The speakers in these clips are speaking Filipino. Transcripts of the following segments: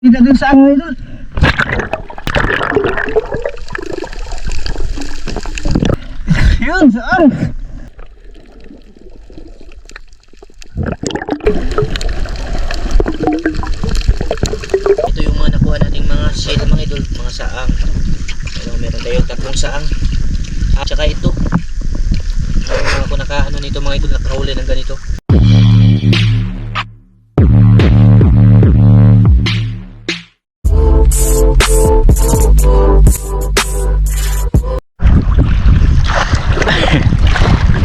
Kita dun sa mga idol. Yun, saan? Ito yung mga nakuha nating mga shell mga idol, mga saang. Meron tayong 3 saang. At saka ito. Ako nakaano nito mga idol, nakahuli ng ganito.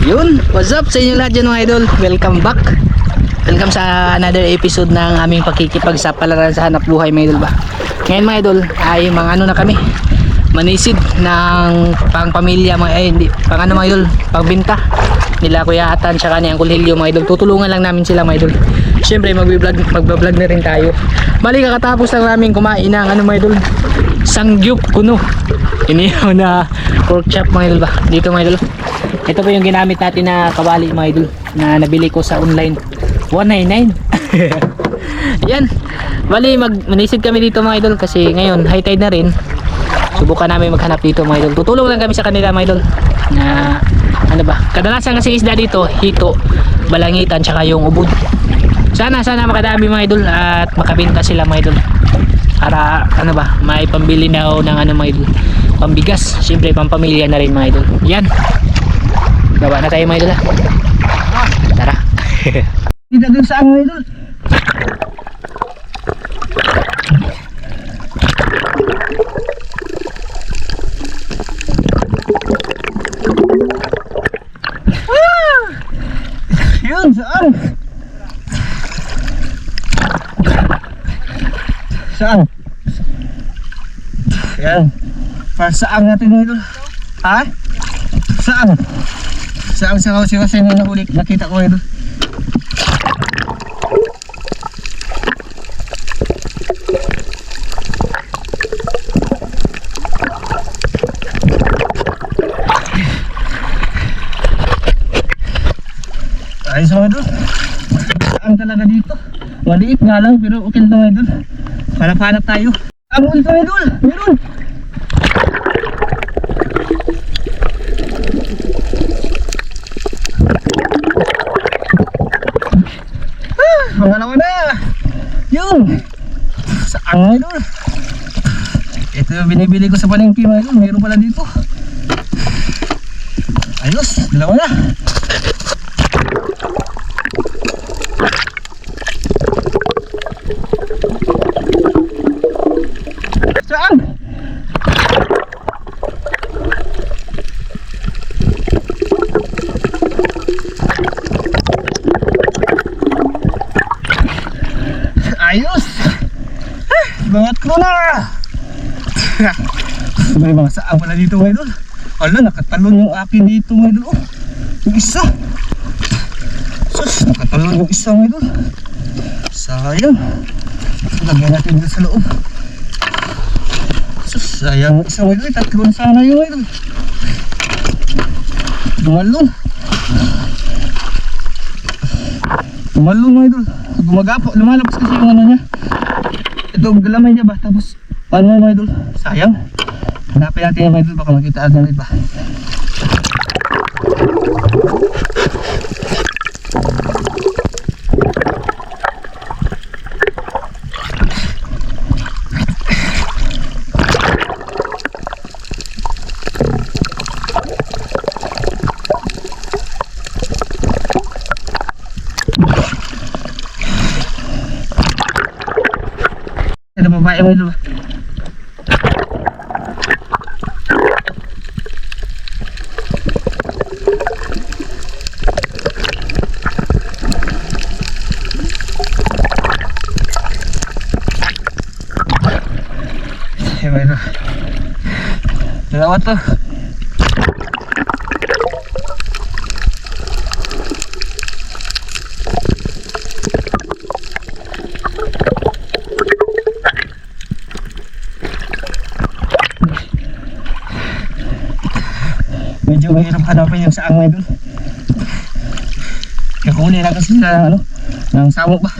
Yun, what's up sa inyo lahat dyan mga idol? Welcome back. Welcome sa another episode ng aming pakikipagsapalaran sa hanap buhay mga idol ba. Ngayon mga idol ay mga ano na kami, manisid ng pangpamilya mga hindi, pang ano mga idol, pagbenta nila Kuya Atan tsaka ni Uncle Helio mga idol. Tutulungan lang namin sila mga idol. Siyempre magbablog na rin tayo. Bali kakatapos lang namin kumain ng ano mga idol, sangyup kuno. Inihaw na pork chop mga idol ba. Dito mga idol. Ito po yung ginamit natin na kawali mga idol na nabili ko sa online, 199. Yan. Bali manisid kami dito mga idol kasi ngayon high tide na rin. Subukan namin maghanap dito mga idol. Tutulong lang kami sa kanila mga idol. Na ano ba? Kadalasan kasi isda dito, hito, balangitan tsaka yung ubod. Sana makadami mga idol at makabenta sila mga idol. Para ano ba, may pambili na ako ng ano mga idol. Pambigas, siyempre pampamilya na rin mga idol. Yan. Baba na tayo mga idol. Tara. Kita dun sa mga idol. Yun, saan? Saan? Yan. Para saan natin mga idol? Ha? Saan? Saan sa kasi na nahuli? Nakita ko idol. Ayos mga idol. Saan talaga dito? Maliit nga lang pero okay lang mga idol. Hanap-hanap tayo. Ang ulit mga idol. Meron. Pangalawa na. Yun. Saan mga idol? Ito yung binibili ko sa palengke mga idol. Mayroon pala dito. Ayos. Dalawa na. Saan? Ayos! Bangat ko na! May mga saan pala dito mga idol. Ala, nakatalon yung akin dito mga idol. Oh, yung isa. Sus, nakatalon yung isa mga idol. Sayang. Lagyan natin dito sa loob. Sus, sayang yung isa mga idol. Tatlon sana yung mga idol. Dumalong. Dumalong mga idol. Gumagapo, lumalabas kasi yung ano niya. Ito, galamay niya ba? Tapos, paano mga idol? Sayang. Hanapin natin yung mga idol, baka makita agad iba. Ada babae mga idol. Mga idol. Dalawa to. Medyo mahirap hanapin yung saang mga idol. Kakuli na kasi sila ng ano, ng samok ba.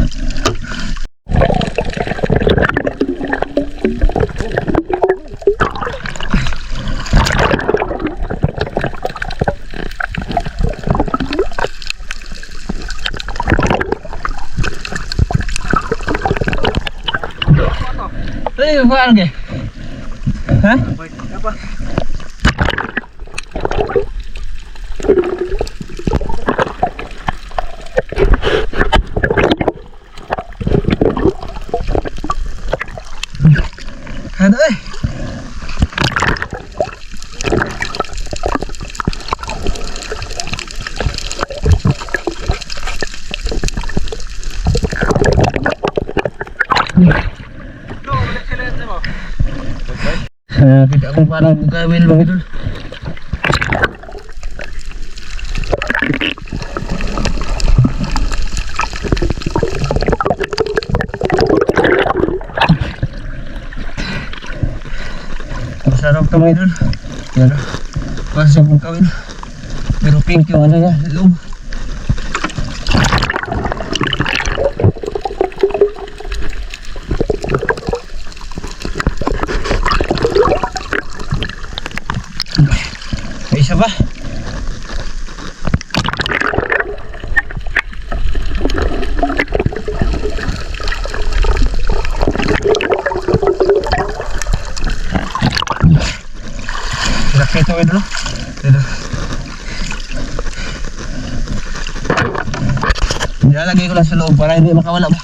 Ay, paano ke? Ha? Apa? Ano eh? Kita akong parang bugawil mga idol. Masarap ito mga idol. Yan o. Para sa bugawil. Pero pink yung ano niya, loob. May isa ba? Laki ito idol. Nilalagay ko lang sa loob para hindi makawala ba.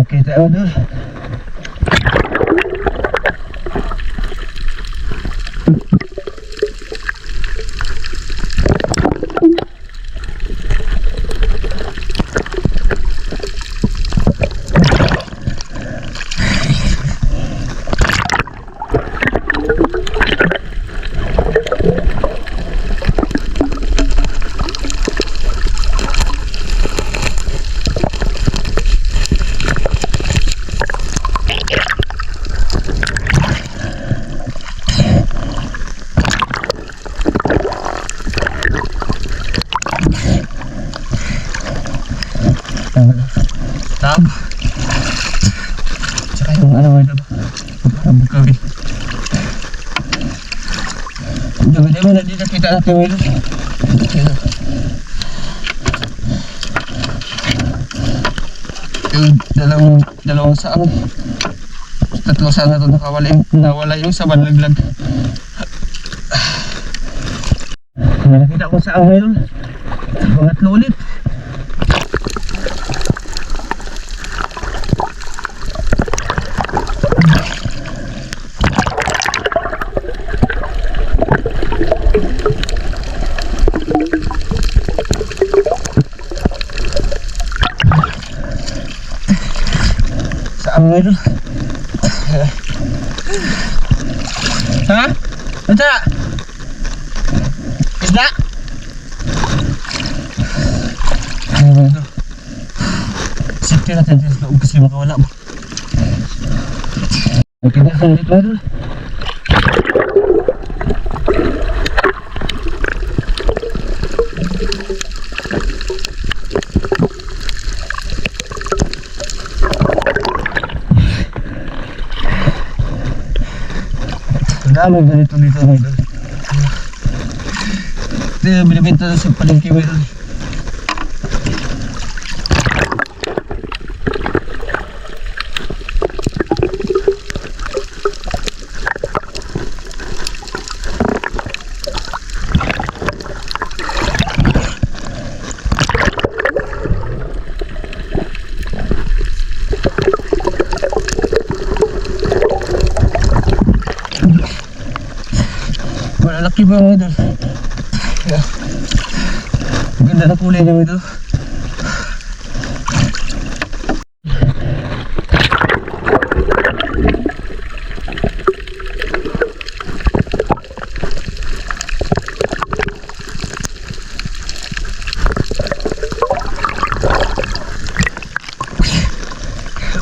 Okay tayo idol. Tab. Tsaka yung ano ito. Ang bukawin. Dami-dami na dito kita natin ito. Yung dalawang saan. Tatlong saan na ito nawala yung saban laglag. May nakita ko saan ngayon. Pangatlo ulit. Saan ngayon? Ha? Ito! Isda! Ano ba ito? Safety natin sa loob kasi makawala mo. Okay na saan dito ito? Dami ganito dito mga idol. Ito yung binibenta sa palengke mga idol. Malaki ba mga idol? Ganda na kulay niya mga idol.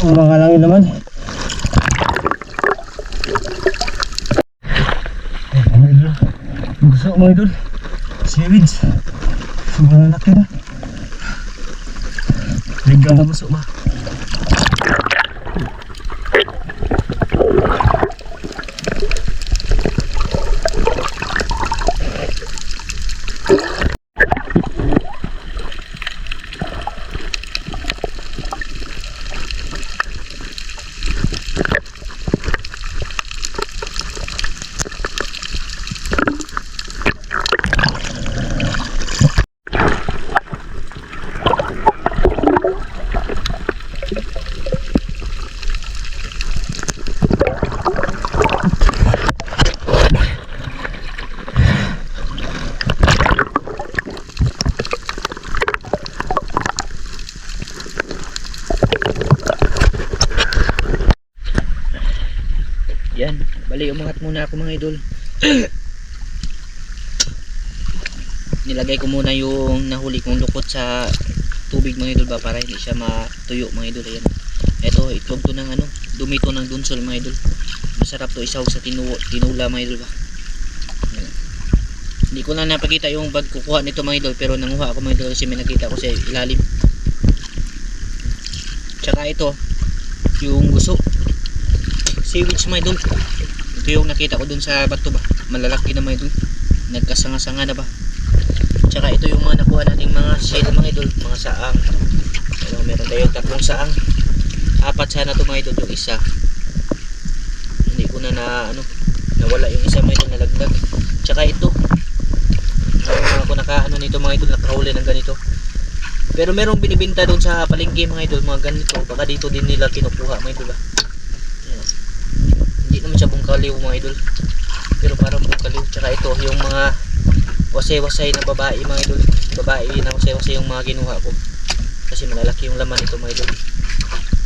Umangalangin naman. Gusto mga idol, seaweeds. Sobrang laki na. Ligang na gusto ba? Yan, bali umangat muna ako mga idol. Nilagay ko muna yung nahuli kong lukot sa tubig mga idol ba, para hindi siya matuyo mga idol. Ayan. Ito, itlog to ng ano, dumi to ng dunsol mga idol. Masarap to isaw sa tinula mga idol ba. Ayan. Hindi ko na napakita yung pagkukuha nito mga idol, pero nanguha ako mga idol kasi may nakita ko sa ilalim. Tsaka ito, yung guso. Seaweed mga idol. Ito yung nakita ko dun sa bato ba. Malalaki na mga idol. Nagkasanga-sanga na ba. Tsaka ito yung mga nakuha nating mga shell mga idol, mga saang. Ano, meron tayong 3 saang. 4 sana to mga idol, yung isa. Hindi ko na nawala yung isa mga idol, nalagdag. Tsaka ito. Ako nakaano nito mga idol, nakahuli ng ganito. Pero merong binibenta doon sa palengke mga idol, mga ganito. Baka dito din nila kinukuha mga idol. Ayan. Hindi naman siya bungkaliw mga idol, pero parang bungkaliw. Tsaka ito yung mga wasay-wasay na babae mga idol, babae na wasay-wasay yung mga ginuha ko kasi malalaki yung laman nito mga idol.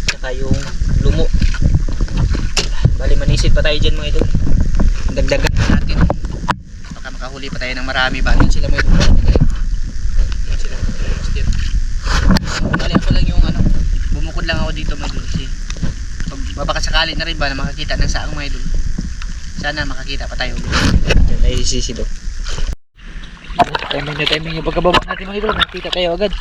Tsaka yung lumo, bali manisid pa tayo dyan mga idol, dagdagan natin baka makahuli pa tayo ng marami ba. Yun sila mga idol, yun sila master. Bali ako lang yung bumukod lang ako dito mga idol kasi baka sakali na rin ba na makakita ng saang mga idol. Sana makakita pa tayo. Yan tayo sisido. Timing yung pagkababa natin mga idol, makikita tayo agad.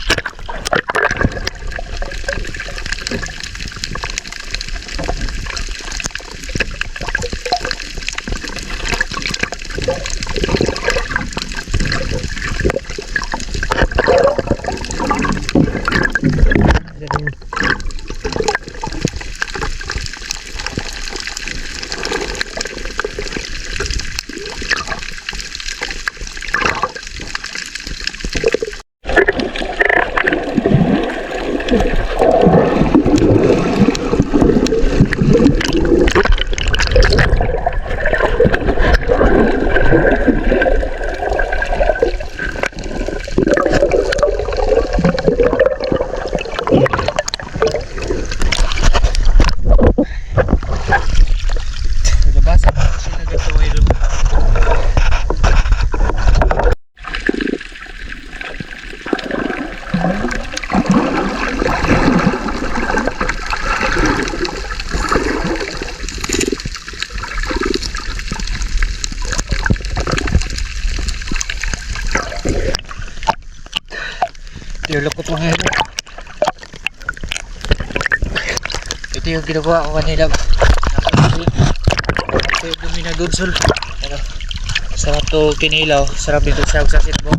Lulukot mga idol. Ito yung ginagawa ko kanila. Ito yung dumi na dunsol. Sarap to kinilaw. Sarap dito sa sitbo.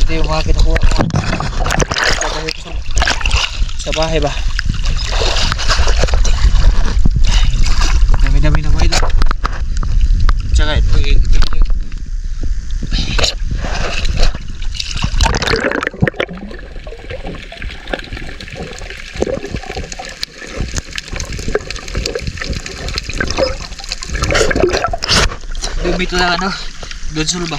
Ito yung mga kinukuha ko sa bahay ba. Dami-dami na mga idol. Tsaka ito yung dito lang dunsol ba.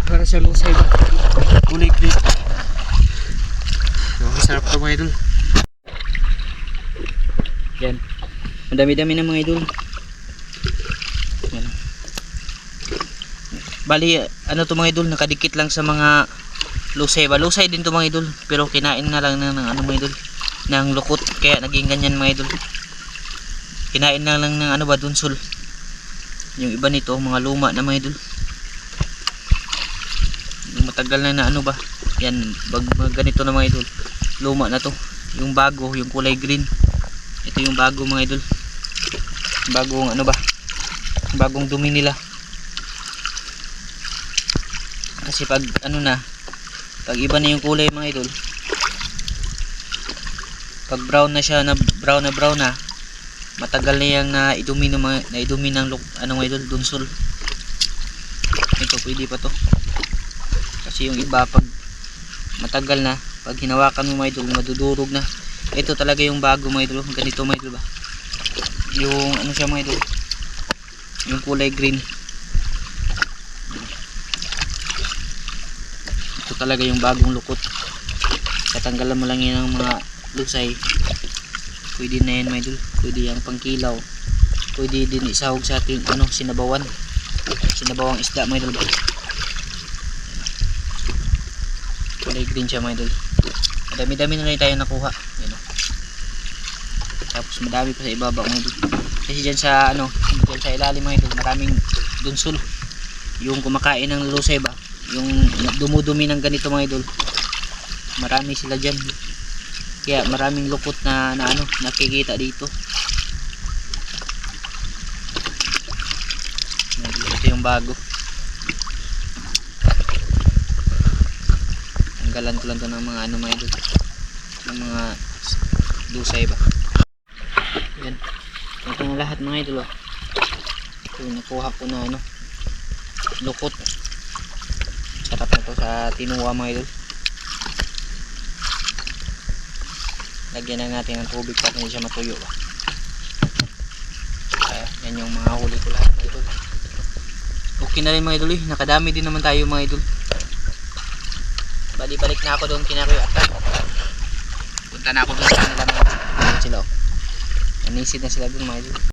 Para sa lusay ba, kulay green. Sarap to mga idol. Yan. Madami-dami na mga idol. Yan. Bali, to mga idol, nakadikit lang sa mga lusay ba. Lusay din to mga idol, pero kinain na lang ng mga idol, ng lukot, kaya naging ganyan mga idol. Kinain na lang ng dunsol. Yung iba nito, mga luma na mga idol. Yung matagal na ba. Yan, ganito na mga idol. Luma na to. Yung bago, yung kulay green. Ito yung bago mga idol. Bagong bagong dumi nila. Kasi pag pag iba na yung kulay mga idol, pag brown na siya, brown na, matagal na yang naidumi ng mga idol, dunsol. ito pwede pa to. Kasi yung iba pag matagal na, pag hinawakan mo mga idol, madudurog na. Ito talaga yung bago mga idol. Ganito mga idol ba? Yung ano siya mga idol, yung kulay green. Ito talaga yung bagong lukot. Tatanggalan mo lang yan ng mga lusay. Pwede na yan mga idol. Pwede yung pangkilaw. Pwede din isahog sa ating ano, sinabawang isda mga idol. Kulay green siya mga idol. Madami-dami na rin tayo nakuha. Yan o. Tapos madami pa sa ibaba mga idol. Kasi dyan sa ano, dyan sa ilalim mga idol, maraming dunsol. Yung kumakain ng lusay ba, yung dumudumi ng ganito mga idol, marami sila dyan. Kaya maraming lukot na ano, nakikita dito. Ito yung bago. Tanggalan ko lang to ng mga ano mga idol, ng mga lusay ba. Yan. Ito na lahat mga idol. Ito nakuha ko na ano, lukot. Sarap na to sa tinuwa mga idol. Lagyan na natin ng tubig para hindi siya matuyo ba. Yan yung mga huli ko lahat mga idol. Okay na rin mga idol, nakadami din naman tayo mga idol. Balik na ako doon kinakuya at punta na ako doon sa kanila mga idol. Sila oh. Nanisid na sila doon mga idol.